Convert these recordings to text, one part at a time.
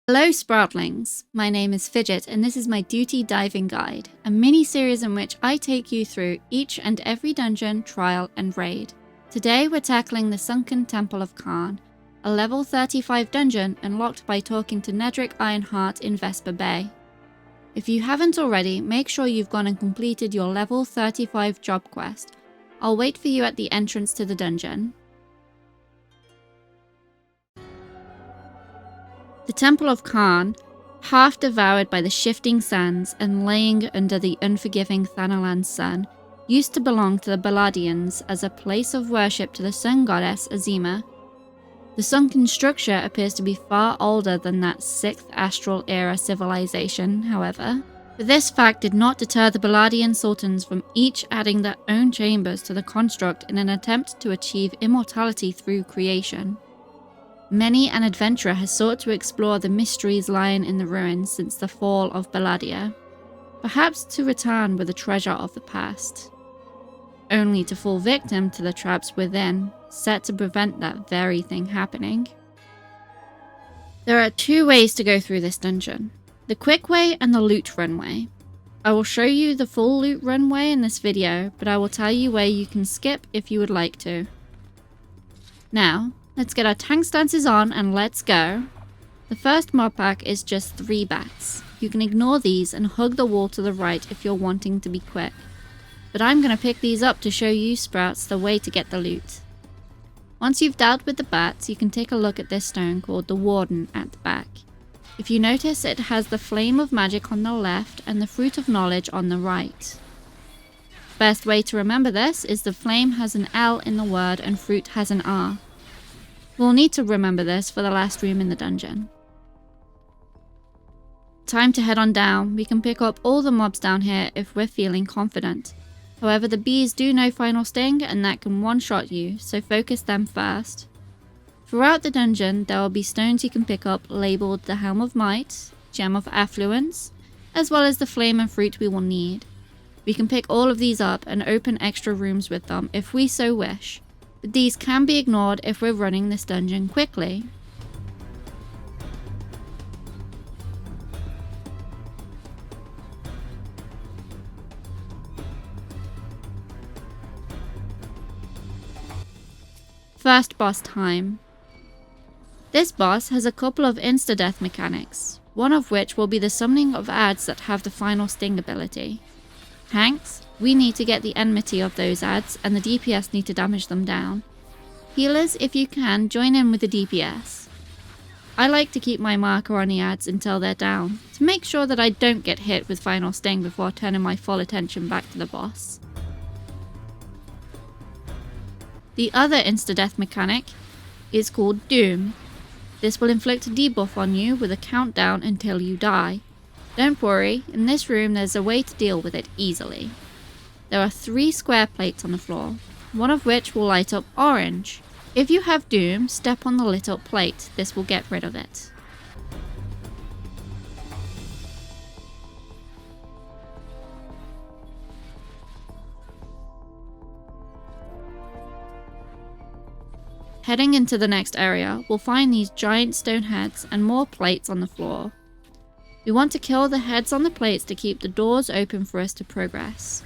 Hello Sproutlings, my name is Fidget and this is my Duty Diving Guide, a mini-series in which I take you through each and every dungeon, trial and raid. Today we're tackling the Sunken Temple of Qarn, a level 35 dungeon unlocked by talking to Nedrick Ironheart in Vesper Bay. If you haven't already, make sure you've gone and completed your level 35 job quest. I'll wait for you at the entrance to the dungeon. The Temple of Qarn, half devoured by the shifting sands and laying under the unforgiving Thanalan's sun, used to belong to the Baladians as a place of worship to the sun goddess Azima. The sunken structure appears to be far older than that 6th Astral Era civilization, however. But this fact did not deter the Baladian sultans from each adding their own chambers to the construct in an attempt to achieve immortality through creation. Many an adventurer has sought to explore the mysteries lying in the ruins since the fall of Baladia, perhaps to return with the treasure of the past, only to fall victim to the traps within, set to prevent that very thing happening. There are 2 ways to go through this dungeon, the quick way and the loot runway. I will show you the full loot runway in this video, but I will tell you where you can skip if you would like to. Now, let's get our tank stances on and let's go. The first mob pack is just 3 bats. You can ignore these and hug the wall to the right if you're wanting to be quick. But I'm going to pick these up to show you Sprouts the way to get the loot. Once you've dealt with the bats, you can take a look at this stone called the Warden at the back. If you notice, it has the Flame of Magic on the left and the Fruit of Knowledge on the right. Best way to remember this is the flame has an L in the word and fruit has an R. We'll need to remember this for the last room in the dungeon. Time to head on down. We can pick up all the mobs down here if we're feeling confident. However, the bees do know Final Sting and that can one-shot you, so focus them first. Throughout the dungeon, there will be stones you can pick up labelled the Helm of Might, Gem of Affluence, as well as the flame and fruit we will need. We can pick all of these up and open extra rooms with them if we so wish. But these can be ignored if we're running this dungeon quickly. First boss time. This boss has a couple of insta-death mechanics, one of which will be the summoning of adds that have the Final Sting ability. Tanks, we need to get the enmity of those adds and the DPS need to damage them down. Healers, if you can, join in with the DPS. I like to keep my marker on the adds until they're down, to make sure that I don't get hit with Final Sting before turning my full attention back to the boss. The other insta-death mechanic is called Doom. This will inflict a debuff on you with a countdown until you die. Don't worry, in this room there's a way to deal with it easily. There are 3 square plates on the floor, one of which will light up orange. If you have Doom, step on the lit up plate, this will get rid of it. Heading into the next area, we'll find these giant stone heads and more plates on the floor. We want to kill the heads on the plates to keep the doors open for us to progress.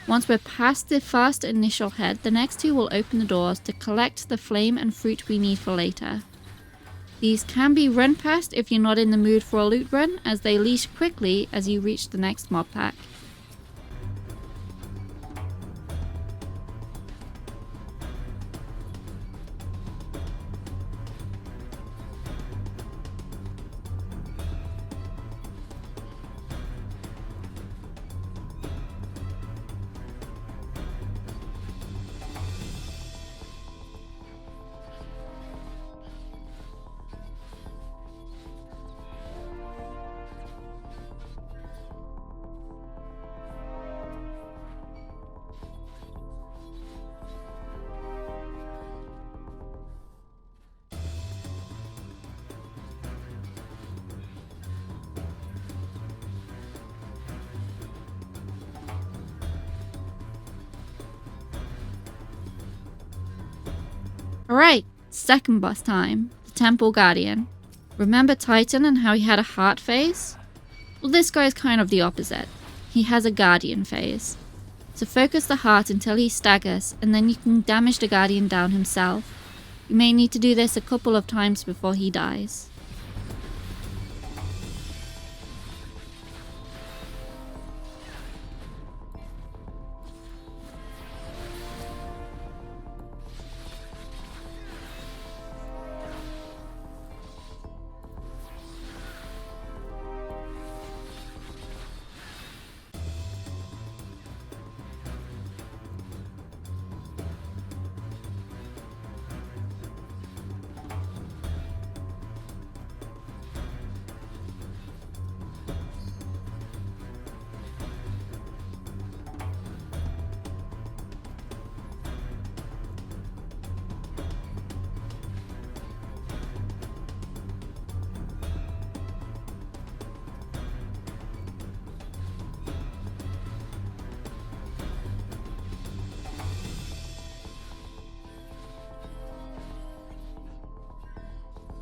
Once we're past the first initial head, the next 2 will open the doors to collect the flame and fruit we need for later. These can be run past if you're not in the mood for a loot run, as they leash quickly as you reach the next mob pack. Alright, second boss time, the Temple Guardian. Remember Titan and how he had a heart phase? Well, this guy is kind of the opposite. He has a guardian phase. So focus the heart until he staggers, and then you can damage the guardian down himself. You may need to do this a couple of times before he dies.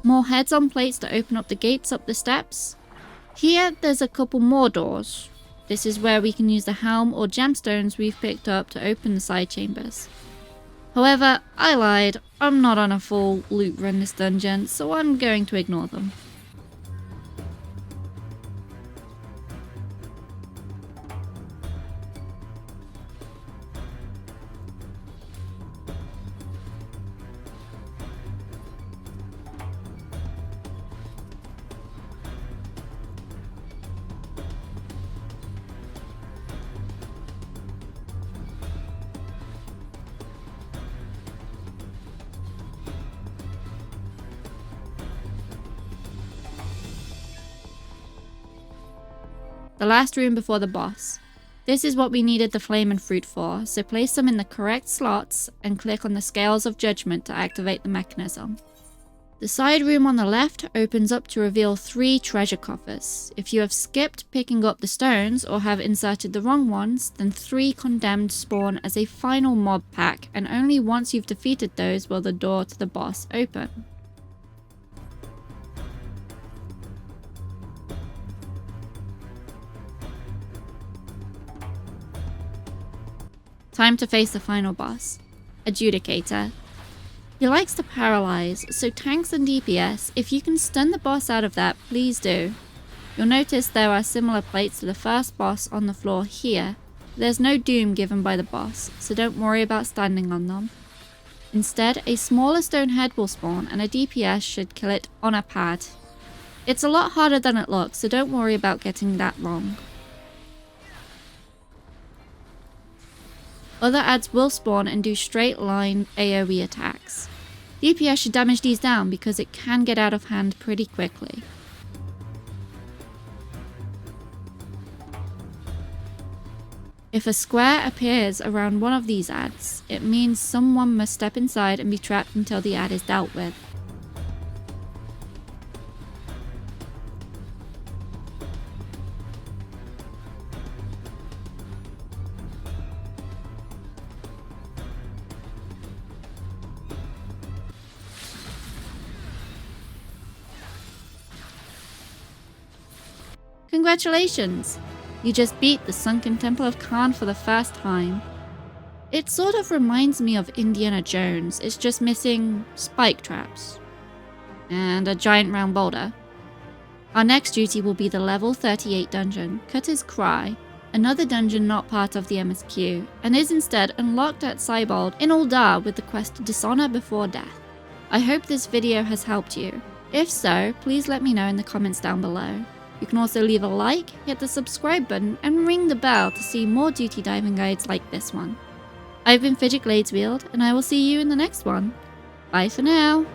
More heads on plates to open up the gates up the steps. Here there's a couple more doors. This is where we can use the helm or gemstones we've picked up to open the side chambers. However, I lied, I'm not on a full loot run this dungeon, so I'm going to ignore them. The last room before the boss. This is what we needed the flame and fruit for, so place them in the correct slots and click on the scales of judgment to activate the mechanism. The side room on the left opens up to reveal 3 treasure coffers. If you have skipped picking up the stones or have inserted the wrong ones, then 3 condemned spawn as a final mob pack, and only once you've defeated those will the door to the boss open. Time to face the final boss, Adjudicator. He likes to paralyze, so tanks and DPS, if you can stun the boss out of that, please do. You'll notice there are similar plates to the first boss on the floor here. There's no doom given by the boss, so don't worry about standing on them. Instead, a smaller stone head will spawn and a DPS should kill it on a pad. It's a lot harder than it looks, so don't worry about getting that wrong. Other adds will spawn and do straight line AoE attacks. DPS should damage these down because it can get out of hand pretty quickly. If a square appears around one of these adds, it means someone must step inside and be trapped until the add is dealt with. Congratulations! You just beat the Sunken Temple of Qarn for the first time. It sort of reminds me of Indiana Jones, it's just missing spike traps. And a giant round boulder. Our next duty will be the level 38 dungeon, Cutter's Cry, another dungeon not part of the MSQ, and is instead unlocked at Seibold in Uldar with the quest Dishonor Before Death. I hope this video has helped you. If so, please let me know in the comments down below. You can also leave a like, hit the subscribe button, and ring the bell to see more duty diving guides like this one. I've been Fidget Gladesweald, and I will see you in the next one. Bye for now!